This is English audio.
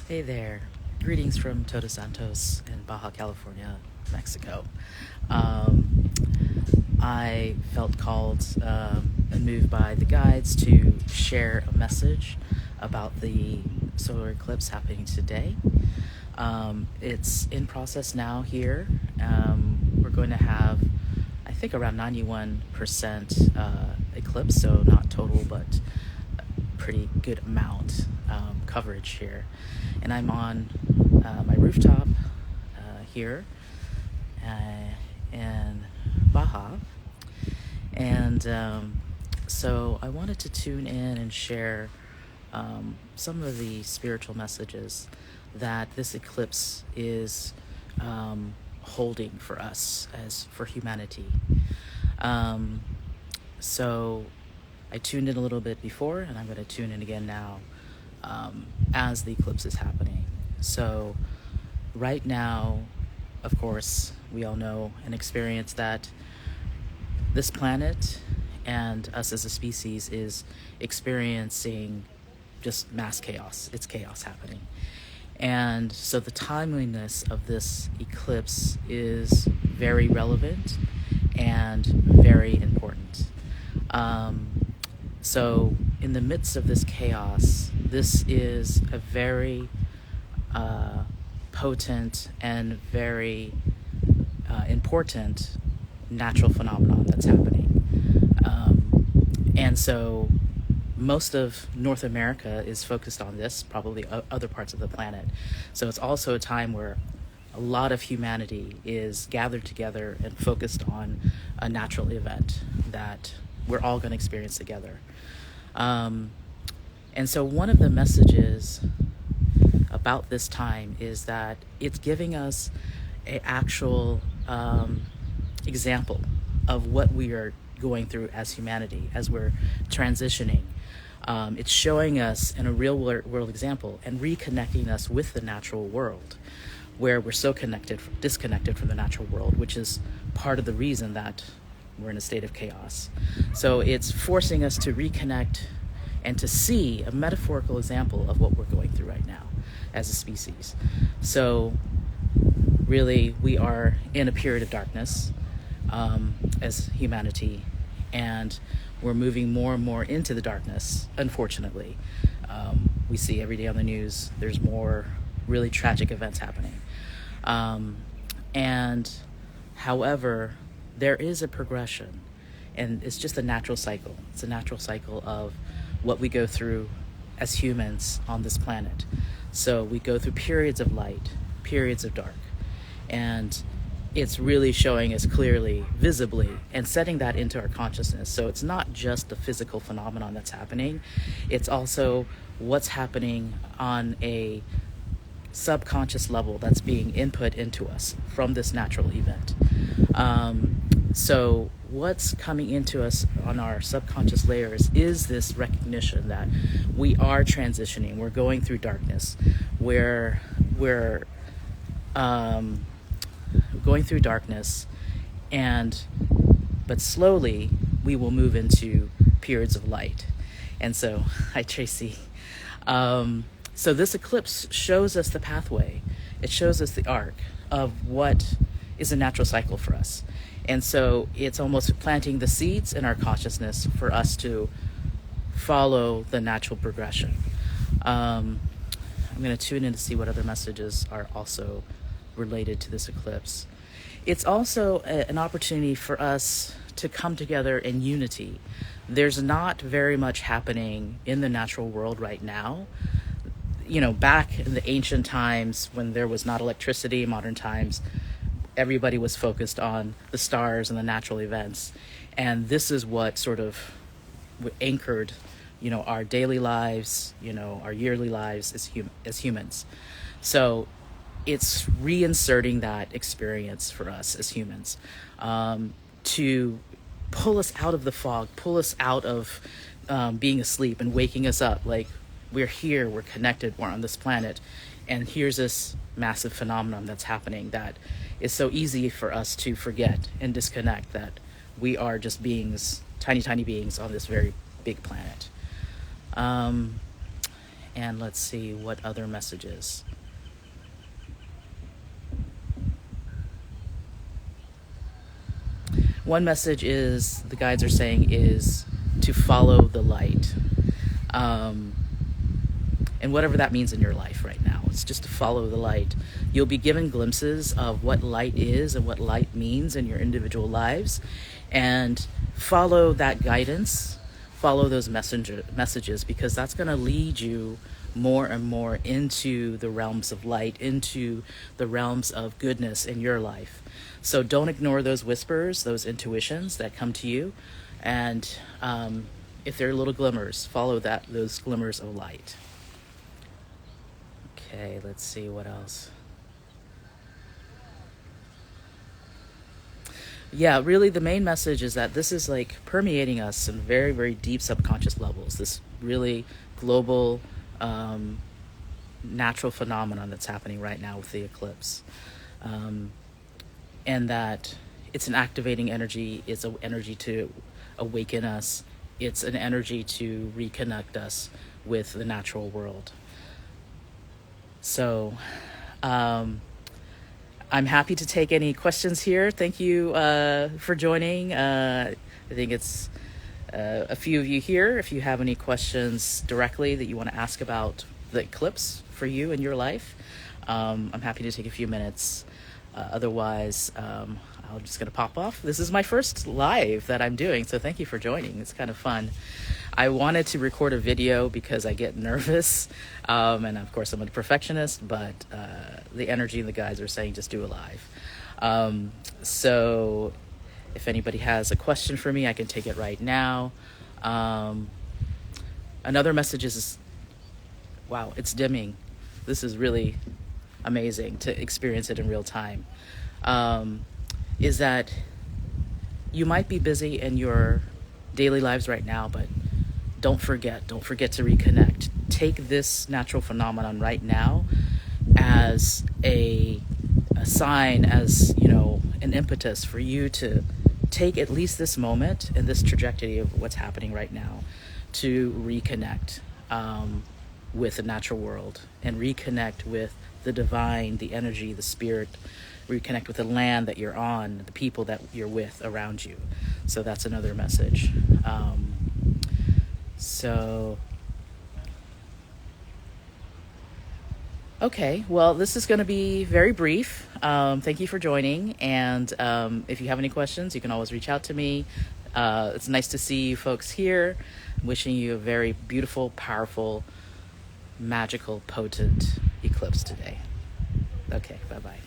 Hey there. Greetings from Todos Santos in Baja California, Mexico. Um, I felt called and moved by the guides to share a message about the solar eclipse happening today. It's in process now here. We're going to have, I think, around 91% eclipse, so not total, but pretty good amount coverage here. And I'm on my rooftop here in Baja. And so I wanted to tune in and share some of the spiritual messages that this eclipse is holding for us as for humanity. So I tuned in a little bit before, and I'm going to tune in again now as the eclipse is happening. So right now, of course, we all know and experience that this planet and us as a species is experiencing just mass chaos. It's chaos happening. And so the timeliness of this eclipse is very relevant and very important. So in the midst of this chaos, this is a very potent and very important natural phenomenon that's happening. And so most of North America is focused on this, probably other parts of the planet. So it's also a time where a lot of humanity is gathered together and focused on a natural event that we're all going to experience together. And so one of the messages about this time is that it's giving us an actual example of what we are going through as humanity, as we're transitioning. It's showing us in a real world example and reconnecting us with the natural world, where we're so disconnected from the natural world, which is part of the reason that we're in a state of chaos. So it's forcing us to reconnect and to see a metaphorical example of what we're going through right now as a species. So really, we are in a period of darkness as humanity, and we're moving more and more into the darkness, unfortunately. We see every day on the news, there's more really tragic events happening. And however, there is a progression, and it's just a natural cycle. It's a natural cycle of what we go through as humans on this planet. So we go through periods of light, periods of dark, and it's really showing us clearly, visibly, and setting that into our consciousness. So it's not just the physical phenomenon that's happening, it's also what's happening on a subconscious level that's being input into us from this natural event. So what's coming into us on our subconscious layers is this recognition that we are transitioning, we're going through darkness, we're going through darkness, but slowly we will move into periods of light. And so, hi Tracy. So this eclipse shows us the pathway. It shows us the arc of what is a natural cycle for us. And so it's almost planting the seeds in our consciousness for us to follow the natural progression. I'm going to tune in to see what other messages are also related to this eclipse. It's also an opportunity for us to come together in unity. There's not very much happening in the natural world right now. You know, back in the ancient times when there was not electricity, modern times, everybody was focused on the stars and the natural events. And this is what sort of anchored, our daily lives, our yearly lives as humans. So it's reinserting that experience for us as humans, to pull us out of the fog, pull us out of being asleep and waking us up. Like, we're here, we're connected, we're on this planet, and here's this massive phenomenon that's happening that is so easy for us to forget and disconnect, that we are just beings, tiny beings on this very big planet. And let's see what other messages. One message is, the guides are saying, is to follow the light. And whatever that means in your life right now, it's just to follow the light. You'll be given glimpses of what light is and what light means in your individual lives, and follow that guidance, follow those messages, because that's going to lead you more and more into the realms of light, into the realms of goodness in your life. So don't ignore those whispers, those intuitions that come to you, and if they're little glimmers, follow those glimmers of light. Okay, let's see what else. Yeah, really the main message is that this is like permeating us in very, very deep subconscious levels. This really global natural phenomenon that's happening right now with the eclipse. And that it's an activating energy. It's an energy to awaken us. It's an energy to reconnect us with the natural world. So I'm happy to take any questions here. Thank you for joining. I think it's a few of you here. If you have any questions directly that you want to ask about the eclipse for you in your life, I'm happy to take a few minutes. Otherwise, I'm just going to pop off. This is my first live that I'm doing, so thank you for joining. It's kind of fun. I wanted to record a video because I get nervous, and of course I'm a perfectionist, but the energy and the guides are saying just do a live. So if anybody has a question for me, I can take it right now. Another message is, wow, it's dimming. This is really amazing to experience it in real time. Is that you might be busy in your daily lives right now, but don't forget to reconnect. Take this natural phenomenon right now as a sign, as an impetus for you to take at least this moment and this trajectory of what's happening right now to reconnect with the natural world and reconnect with the divine, the energy, the spirit, reconnect with the land that you're on, the people that you're with around you. So that's another message. Okay, well, this is going to be very brief. Thank you for joining, and if you have any questions, you can always reach out to me. It's nice to see you folks here. I'm wishing you a very beautiful, powerful, magical, potent eclipse today. Okay, bye-bye.